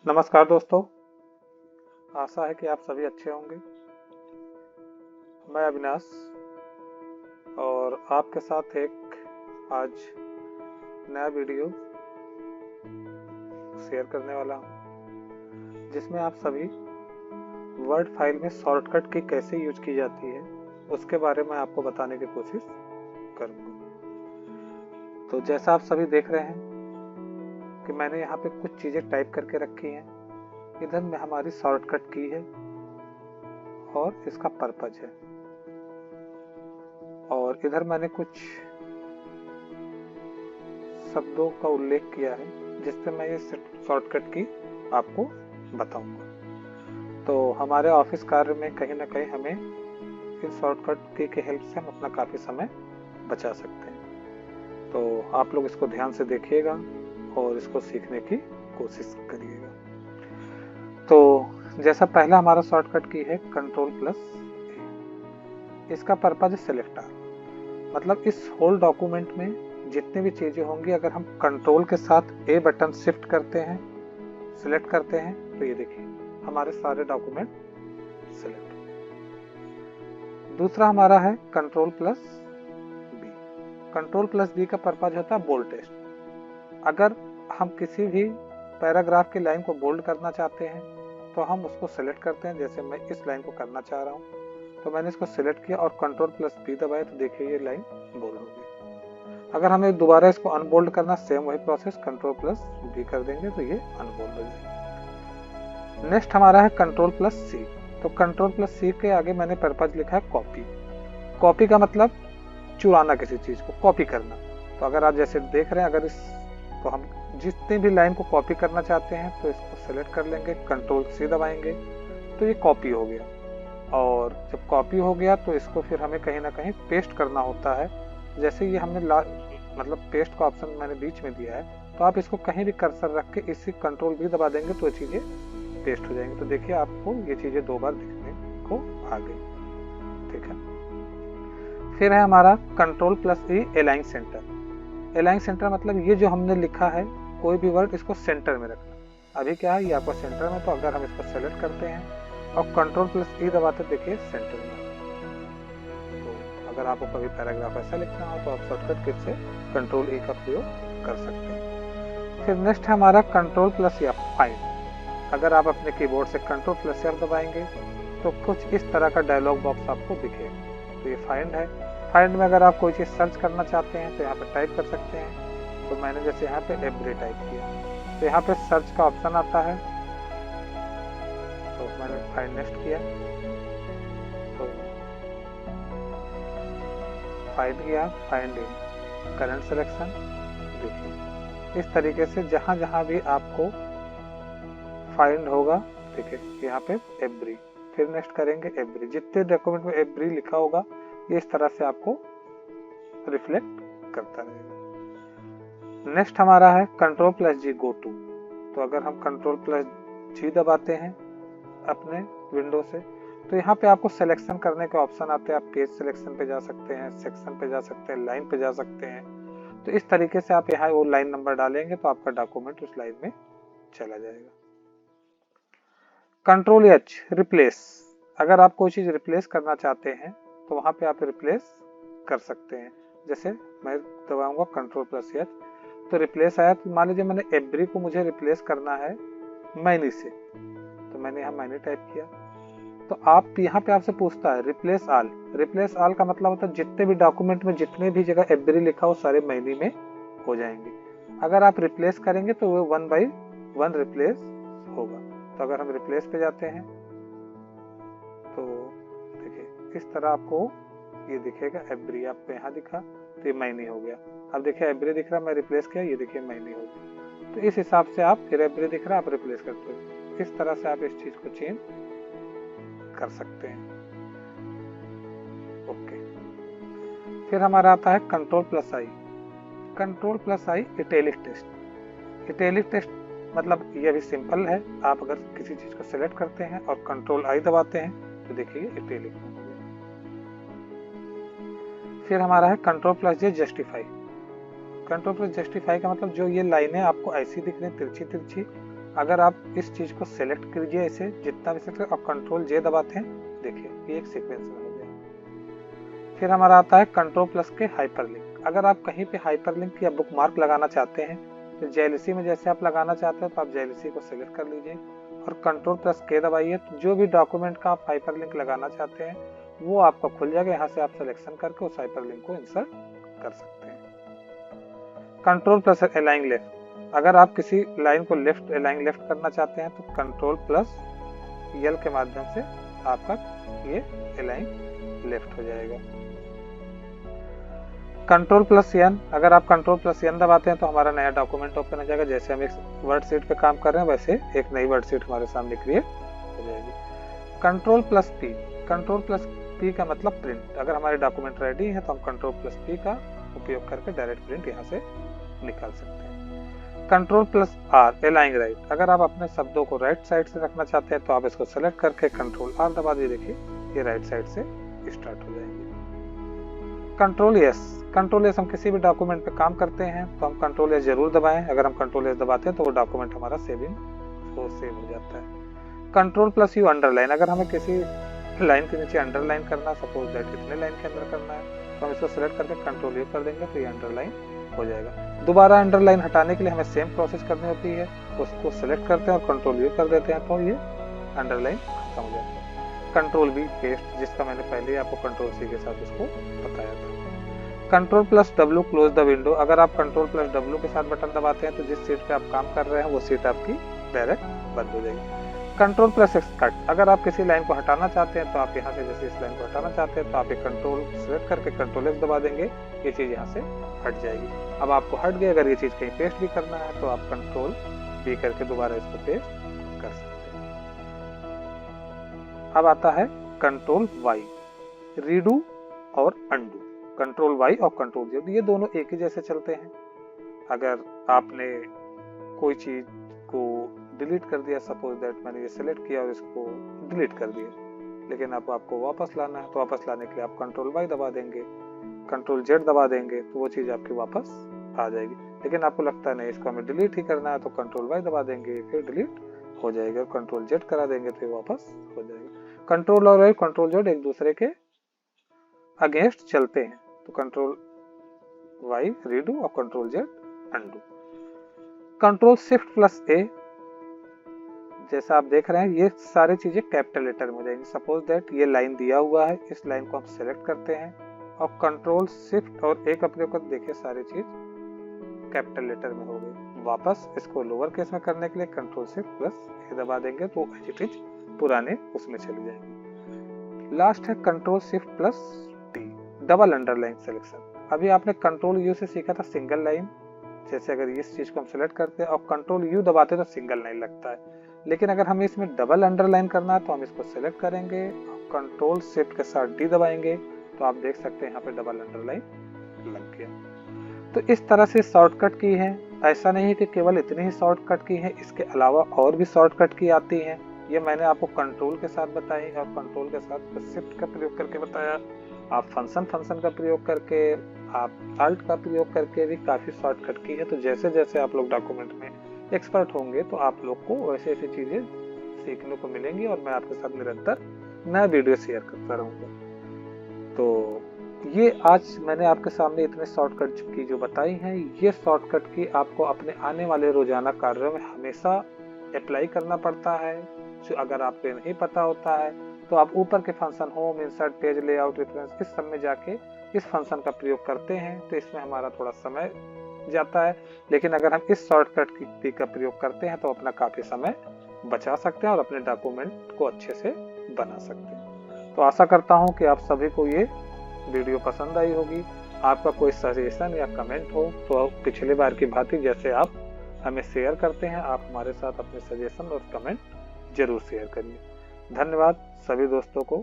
नमस्कार दोस्तों, आशा है कि आप सभी अच्छे होंगे। मैं अविनाश और आपके साथ एक आज नया वीडियो शेयर करने वाला हूं, जिसमें आप सभी वर्ड फाइल में शॉर्टकट की कैसे यूज की जाती है उसके बारे में आपको बताने की कोशिश करूंगा। तो जैसा आप सभी देख रहे हैं कि मैंने यहाँ पे कुछ चीज़ें टाइप करके रखी हैं। इधर में हमारी शॉर्टकट की है और इसका पर्पज है, और इधर मैंने कुछ शब्दों का उल्लेख किया है जिससे मैं ये शॉर्टकट की आपको बताऊंगा। तो हमारे ऑफिस कार्य में कहीं ना कहीं हमें इस शॉर्टकट की के हेल्प से हम अपना काफ़ी समय बचा सकते हैं। तो आप लोग इसको ध्यान से देखिएगा और इसको सीखने की कोशिश करिएगा। तो जैसा पहला हमारा शॉर्टकट की है Ctrl+A। इसका पर्पज है सेलेक्ट ऑल, मतलब इस होल डॉक्यूमेंट में जितनी भी चीजें होंगी अगर हम कंट्रोल के साथ ए बटन शिफ्ट करते हैं, सिलेक्ट करते हैं, तो ये देखिए हमारे सारे डॉक्यूमेंट सिलेक्ट। दूसरा हमारा है Ctrl+B। Ctrl+B का पर्पज होता है बोल्ड टेक्स्ट। अगर हम किसी भी पैराग्राफ की लाइन को बोल्ड करना चाहते हैं तो हम उसको सिलेक्ट करते हैं। जैसे मैं इस लाइन को करना चाह रहा हूँ तो मैंने इसको सिलेक्ट किया और Ctrl+B दबाया तो देखिए ये लाइन बोल्ड हो गई। अगर हमें दोबारा इसको अनबोल्ड करना, सेम वही प्रोसेस, Ctrl+B कर देंगे तो ये अनबोल्ड हो जाएगा। नेक्स्ट हमारा है Ctrl+C। तो Ctrl+C के आगे मैंने पर्पज लिखा है कॉपी। कॉपी का मतलब चुराना, किसी चीज को कॉपी करना। तो अगर आप जैसे देख रहे हैं, अगर इस तो हम जितनी भी लाइन को कॉपी करना चाहते हैं तो इसको सेलेक्ट कर लेंगे, Ctrl+C दबाएंगे तो ये कॉपी हो गया। और जब कॉपी हो गया तो इसको फिर हमें कहीं ना कहीं पेस्ट करना होता है। जैसे ये हमने मतलब पेस्ट का ऑप्शन मैंने बीच में दिया है, तो आप इसको कहीं भी कर्सर रख के इसी Ctrl+V दबा देंगे तो ये चीजें पेस्ट हो जाएंगी। तो देखिए आपको ये चीजें दो बार दिखने को आ गई, ठीक है। फिर है हमारा Ctrl+E align centre. Align centre मतलब ये जो हमने लिखा है कोई भी वर्ड, इसको सेंटर में रखना। अभी क्या है, ये आपका सेंटर में, तो अगर हम इसको सेलेक्ट करते हैं और Ctrl+E दबाते देखिए सेंटर में। तो अगर आपको कभी पैराग्राफ ऐसा लिखना हो तो आप शॉर्टकट किट से Ctrl+E का प्रयोग कर सकते हैं। फिर नेक्स्ट है हमारा Ctrl+F फाइंड। अगर आप अपने कीबोर्ड से Ctrl+F दबाएंगे तो कुछ इस तरह का डायलॉग बॉक्स आपको दिखेगा। तो ये फाइंड है। फाइंड में अगर आप कोई चीज़ सर्च करना चाहते हैं तो यहाँ पे टाइप कर सकते हैं। तो मैंने जैसे यहाँ पे एवरी टाइप किया तो यहाँ पे सर्च का ऑप्शन आता है, तो मैंने फाइंड नेक्स्ट किया तो फाइंड किया, फाइंड इन करंट सिलेक्शन। देखिए इस तरीके से जहाँ जहाँ भी आपको फाइंड होगा, देखिए यहाँ पे एवरी, फिर नेक्स्ट करेंगे एवरी, जितने डॉक्यूमेंट में एवरी लिखा होगा ये इस तरह से आपको रिफ्लेक्ट करता रहेगा। नेक्स्ट हमारा है Ctrl+G गो टू। तो अगर हम Ctrl+G दबाते हैं अपने विंडो से तो यहाँ पे आपको सिलेक्शन करने के ऑप्शन आते हैं। आप पेज सिलेक्शन पे जा सकते हैं, सेक्शन पे जा सकते हैं, लाइन पे जा सकते हैं। तो इस तरीके से आप यहाँ वो लाइन नंबर डालेंगे तो आपका डॉक्यूमेंट उस लाइन में चला जाएगा। Ctrl+H replace. अगर आप कोई चीज रिप्लेस करना चाहते हैं तो वहां पे आप रिप्लेस कर सकते हैं। जैसे मैं दबाऊंगा Ctrl+H तो रिप्लेस आया। तो मान लीजिए मैंने एवरी को मुझे रिप्लेस करना है मैनी से, तो मैंने यहाँ मैनी टाइप किया। तो आप यहाँ पे आपसे पूछता है रिप्लेस ऑल। रिप्लेस ऑल का मतलब होता है जितने भी डॉक्यूमेंट में जितने भी जगह एवरी लिखा हो सारे मैनी में हो जाएंगे। अगर आप रिप्लेस करेंगे तो वो 1 बाई 1 रिप्लेस होगा। तो अगर हम रिप्लेस पे जाते हैं तो देखिए इस तरह आपको ये दिखेगा एवरी, आपको यहाँ दिखा तो ये मैनी हो गया। अब देखिए एवरी दिख रहा, मैं रिप्लेस किया, ये देखिए मैनी हो गया। तो इस हिसाब से आप फिर एवरी दिख रहा आप रिप्लेस करते हो। इस तरह से आप इस चीज को चेंज कर सकते हैं। ओके, फिर हमारा आता है Ctrl+I। Ctrl+I italic text. Italic text मतलब ये भी सिंपल है। आप अगर किसी चीज को सिलेक्ट करते हैं और Ctrl+I दबाते हैं तो देखिए इटैलिक में हो गया। फिर हमारा है Ctrl+J जस्टिफाई। Ctrl+Justify का मतलब जो ये लाइनें आपको ऐसी दिख रही तिरछी तिरछी, अगर आप इस चीज को सेलेक्ट कीजिए इसे जितना भी सेलेक्ट और कंट्रोल जे दबाते हैं, देखिए ये एक सीक्वेंस में हो गया। फिर हमारा आता है कंट्रोल प्लस के हाइपरलिंक। अगर आप कहीं पे हाइपरलिंक या बुकमार्क लगाना चाहते हैं तो जेएलसी में जैसे आप लगाना चाहते हो तो आप जेएलसी को सिलेक्ट कर लीजिए और कंट्रोल प्लस के दबाइए, तो जो भी डॉक्यूमेंट का आप हाइपरलिंक लगाना चाहते हैं वो आपका खुल जाएगा। यहाँ से आप सिलेक्शन करके उस हाइपरलिंक को इंसर्ट कर सकते हैं। Control plus align left. अगर आप किसी लाइन को लेफ्ट अलाइन लेफ्ट करना चाहते हैं तो कंट्रोल प्लस यल के माध्यम से आपका ये अलाइन लेफ्ट हो जाएगा। Control plus N. अगर आप कंट्रोल प्लस एन दबाते हैं तो हमारा नया डॉक्यूमेंट ओपन हो जाएगा। जैसे हम एक वर्ड शीट पे काम कर रहे हैं वैसे एक नई वर्ड शीट हमारे सामने क्रिएट हो जाएगी। Control plus P. Control plus P का मतलब प्रिंट। अगर हमारे डॉक्यूमेंट रेडी है तो हम कंट्रोल प्लस पी का उपयोग करके डायरेक्ट प्रिंट यहाँ से निकाल सकते हैं। Control plus R align right. अगर आप अपने शब्दों को राइट साइड से रखना चाहते हैं तो आप इसको सेलेक्ट करके कंट्रोल आर दबा दीजिए, देखिए ये राइट साइड से स्टार्ट हो जाएंगे। Control S. कंट्रोल एस हम किसी भी डॉक्यूमेंट पे काम करते हैं तो हम कंट्रोल एस जरूर दबाएं। अगर हम कंट्रोल एस दबाते हैं तो वो डॉक्यूमेंट हमारा सेव हो जाता है। Control plus you underline. अगर हमें किसी लाइन के नीचे अंडरलाइन करना, सपोज दैट इतने लाइन के अंदर करना है तो हम इसको सिलेक्ट करके कंट्रोल यू कर देंगे तो ये अंडरलाइन हो जाएगा। दोबारा अंडरलाइन हटाने के लिए हमें सेम प्रोसेस करनी होती है, उसको सिलेक्ट करते हैं और कंट्रोल यू कर देते हैं तो ये अंडरलाइन खत्म हो जाता है। कंट्रोल बी पेस्ट, जिसका मैंने पहले आपको कंट्रोल सी के साथ उसको बताया था। Control plus W close the window. अगर आप कंट्रोल प्लस डब्ल्यू के साथ बटन दबाते हैं तो जिस सीट पे आप काम कर रहे हैं वो सीट आपकी डायरेक्ट बंद हो जाएगी। Control plus x cut. अगर आप किसी लाइन को हटाना चाहते हैं तो आप यहाँ से जैसे इस लाइन को हटाना चाहते हैं तो आप एक कंट्रोल सेलेक्ट करके कंट्रोल एक्स दबा देंगे, ये चीज यहाँ से हट जाएगी। अब आपको हट गई, अगर ये चीज कहीं पेस्ट भी करना है तो आप कंट्रोल बी करके दोबारा इसको पेस्ट कर सकते हैं। अब आता है कंट्रोल वाई, रीडू और अंडू। कंट्रोल वाई और कंट्रोल जेड ये दोनों एक ही जैसे चलते हैं। अगर आपने कोई चीज को डिलीट कर दिया, सपोज दैट मैंने ये सिलेक्ट किया और इसको डिलीट कर दिया, लेकिन अब आपको वापस लाना है तो वापस लाने के लिए आप कंट्रोल वाई दबा देंगे, कंट्रोल जेड दबा देंगे तो वो चीज आपकी वापस आ जाएगी। लेकिन आपको लगता नहीं इसको हमें डिलीट ही करना है तो कंट्रोल वाई दबा देंगे, फिर डिलीट हो जाएगा और कंट्रोल जेड करा देंगे तो ये वापस हो जाएगा। कंट्रोल और कंट्रोल जेड एक दूसरे के अगेंस्ट चलते हैं तो कंट्रोल वाई रीडू और control Z undo. Control shift plus A, जैसा आप देख रहे हैं ये सारी चीजें कैपिटल लेटर में हो जाएंगी। सपोज दैट ये लाइन दिया हुआ है, इस लाइन को हम सेलेक्ट करते हैं और कंट्रोल शिफ्ट और ए का प्रयोग कर देखिए सारी चीज कैपिटल लेटर में हो गई। वापस इसको लोअर केस में करने के लिए कंट्रोल शिफ्ट प्लस ए दबा देंगे तो एज इट इज पुराने उसमें चली जाएंगी। लास्ट है control shift plus T, double underline selection. अभी आपने कंट्रोल यू से सीखा था सिंगल लाइन, जैसे अगर इस चीज को हम सेलेक्ट करते हैं और कंट्रोल यू दबाते हैं तो सिंगल लाइन लगता है, लेकिन अगर हमें इसमें डबल अंडरलाइन करना है तो हम इसको सेलेक्ट करेंगे और कंट्रोल शिफ्ट के साथ डी दबाएंगे तो आप देख सकते हैं यहाँ पे डबल अंडरलाइन लग गया। तो इस तरह से शॉर्टकट की है। ऐसा नहीं है कि केवल इतनी ही शॉर्टकट की है, इसके अलावा और भी शॉर्टकट की आती है। ये मैंने आपको कंट्रोल के साथ बताई और कंट्रोल के साथ शिफ्ट का प्रयोग करके बताया। आप फंक्शन का प्रयोग करके, आप अल्ट का प्रयोग करके भी काफी शॉर्टकट की है। तो जैसे जैसे आप लोग डॉक्यूमेंट में एक्सपर्ट होंगे तो आप लोग को वैसे ऐसी चीजें सीखने को मिलेंगी और मैं आपके साथ निरंतर नया वीडियो शेयर करता रहूंगा। तो ये आज मैंने आपके सामने इतने शॉर्टकट की जो बताई हैं, ये शॉर्टकट की आपको अपने आने वाले रोजाना कार्यों में हमेशा अप्लाई करना पड़ता है। जो अगर आपको नहीं पता होता है तो आप ऊपर के function home, insert, page layout, reference, इस सब में जाके इस फंक्शन का प्रयोग करते हैं तो इसमें हमारा थोड़ा समय जाता है। लेकिन अगर हम इस शॉर्टकट की का प्रयोग करते हैं तो अपना काफी समय बचा सकते हैं और अपने डॉक्यूमेंट को अच्छे से बना सकते हैं। तो आशा करता हूं कि आप सभी को ये वीडियो पसंद आई होगी। आपका कोई सजेशन या कमेंट हो तो पिछले बार की भांति जैसे आप हमें शेयर करते हैं, आप हमारे साथ अपने सजेशन और कमेंट जरूर शेयर करिए। धन्यवाद सभी दोस्तों को।